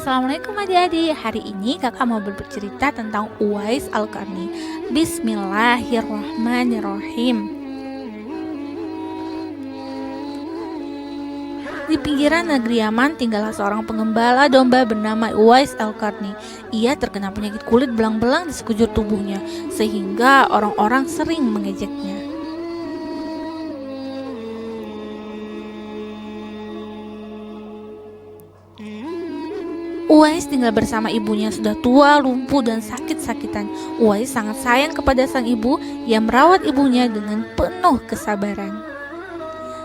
Assalamualaikum adik-adik. Hari ini kakak mau bercerita tentang Uwais Al-Qarni. Bismillahirrahmanirrahim. Di pinggiran negeri Yaman tinggallah seorang pengembala domba bernama Uwais Al-Qarni. Ia terkena penyakit kulit belang-belang di sekujur tubuhnya, sehingga orang-orang sering mengejeknya. Uwais tinggal bersama ibunya sudah tua, lumpuh, dan sakit-sakitan. Uwais sangat sayang kepada sang ibu yang merawat ibunya dengan penuh kesabaran.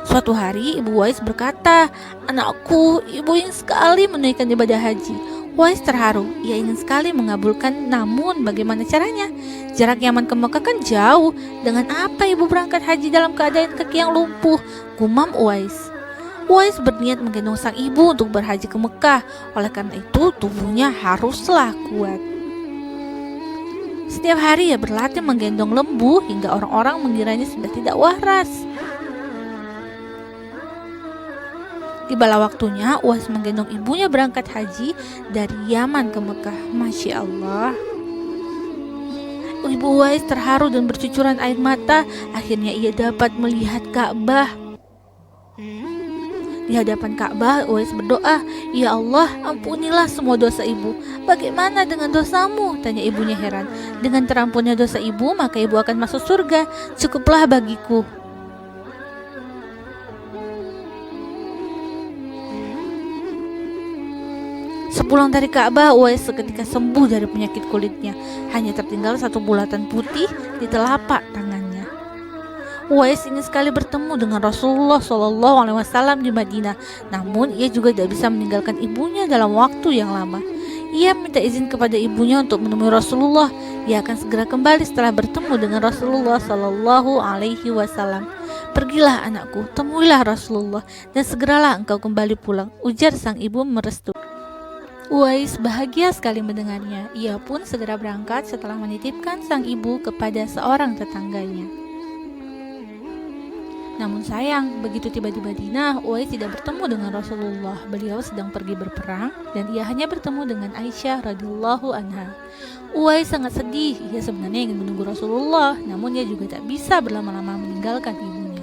Suatu hari ibu Uwais berkata, "Anakku, ibu ingin sekali menunaikan ibadah haji." Uwais terharu, ia ingin sekali mengabulkan, namun bagaimana caranya? Jarak Yaman ke Mekah kan jauh. Dengan apa ibu berangkat haji dalam keadaan kaki yang lumpuh? Gumam Uwais. Uwais berniat menggendong sang ibu untuk berhaji ke Mekah. Oleh karena itu, tubuhnya haruslah kuat. Setiap hari ia berlatih menggendong lembu hingga orang-orang mengiranya sudah tidak waras. Tibalah waktunya Uwais menggendong ibunya berangkat haji dari Yaman ke Mekah. Masya Allah. Ibu Uwais terharu dan bercucuran air mata. Akhirnya ia dapat melihat Ka'bah. Di hadapan Ka'bah, Uwais berdoa, "Ya Allah, ampunilah semua dosa ibu." "Bagaimana dengan dosamu?" tanya ibunya heran. "Dengan terampunnya dosa ibu, maka ibu akan masuk surga. Cukuplah bagiku." Sepulang dari Ka'bah, Uwais seketika sembuh dari penyakit kulitnya. Hanya tertinggal satu bulatan putih di telapak tangannya. Uwais ingin sekali bertemu dengan Rasulullah SAW di Madinah, namun ia juga tidak bisa meninggalkan ibunya dalam waktu yang lama. Ia minta izin kepada ibunya untuk menemui Rasulullah. Ia akan segera kembali setelah bertemu dengan Rasulullah SAW. "Pergilah anakku, temuilah Rasulullah, dan segeralah engkau kembali pulang," ujar sang ibu merestui. Uwais bahagia sekali mendengarnya. Ia pun segera berangkat setelah menitipkan sang ibu kepada seorang tetangganya. Namun sayang, begitu tiba di Madinah, Uwais tidak bertemu dengan Rasulullah. Beliau sedang pergi berperang dan ia hanya bertemu dengan Aisyah radhiyallahu anha. Uwais sangat sedih. Ia sebenarnya ingin menunggu Rasulullah, namun ia juga tak bisa berlama-lama meninggalkan ibunya.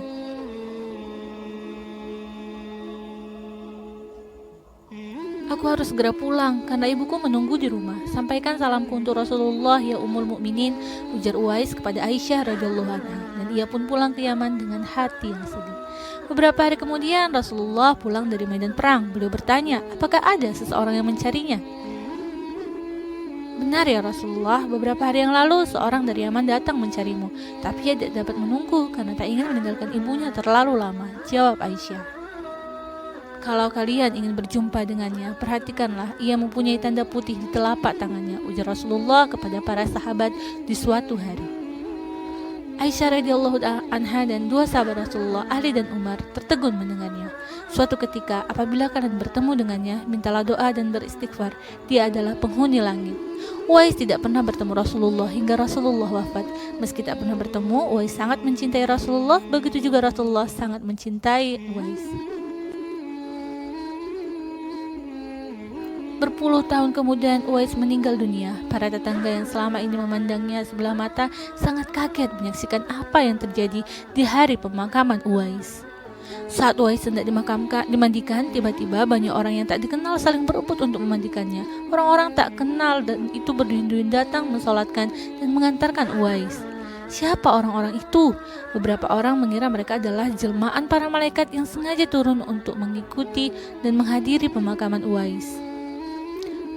"Aku harus segera pulang karena ibuku menunggu di rumah. Sampaikan salamku untuk Rasulullah ya Ummul Mukminin," ujar Uwais kepada Aisyah radhiyallahu anha. Dan ia pun pulang ke Yaman dengan hati yang sedih. Beberapa hari kemudian Rasulullah pulang dari medan perang. Beliau bertanya, "Apakah ada seseorang yang mencarinya?" "Benar ya Rasulullah, beberapa hari yang lalu seorang dari Yaman datang mencarimu, tapi ia tidak dapat menunggu karena tak ingin meninggalkan ibunya terlalu lama," jawab Aisyah. "Kalau kalian ingin berjumpa dengannya, perhatikanlah, ia mempunyai tanda putih di telapak tangannya," ujar Rasulullah kepada para sahabat di suatu hari. Aisyah radhiyallahu anha dan dua sahabat Rasulullah, Ali dan Umar, tertegun mendengarnya. "Suatu ketika, apabila kalian bertemu dengannya, mintalah doa dan beristighfar. Dia adalah penghuni langit." Uwais tidak pernah bertemu Rasulullah hingga Rasulullah wafat. Meski tak pernah bertemu, Uwais sangat mencintai Rasulullah, begitu juga Rasulullah sangat mencintai Uwais. Berpuluh tahun kemudian Uwais meninggal dunia. Para tetangga yang selama ini memandangnya sebelah mata sangat kaget menyaksikan apa yang terjadi di hari pemakaman Uwais. Saat Uwais hendak dimandikan, tiba-tiba banyak orang yang tak dikenal saling berebut untuk memandikannya. Orang-orang tak kenal dan itu berduyun-duyun datang mensolatkan dan mengantarkan Uwais. Siapa orang-orang itu? Beberapa orang mengira mereka adalah jelmaan para malaikat yang sengaja turun untuk mengikuti dan menghadiri pemakaman Uwais.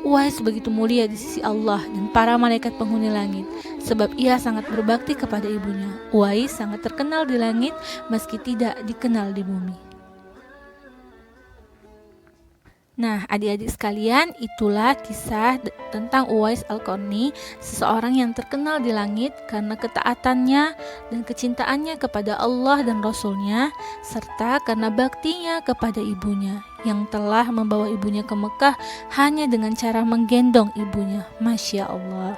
Uwais begitu mulia di sisi Allah dan para malaikat penghuni langit, sebab ia sangat berbakti kepada ibunya. Uwais sangat terkenal di langit meski tidak dikenal di bumi. Nah, adik-adik sekalian, itulah kisah tentang Uwais Al-Qarni, seseorang yang terkenal di langit karena ketaatannya dan kecintaannya kepada Allah dan Rasul-Nya, serta karena baktinya kepada ibunya, yang telah membawa ibunya ke Mekah hanya dengan cara menggendong ibunya. Masya Allah.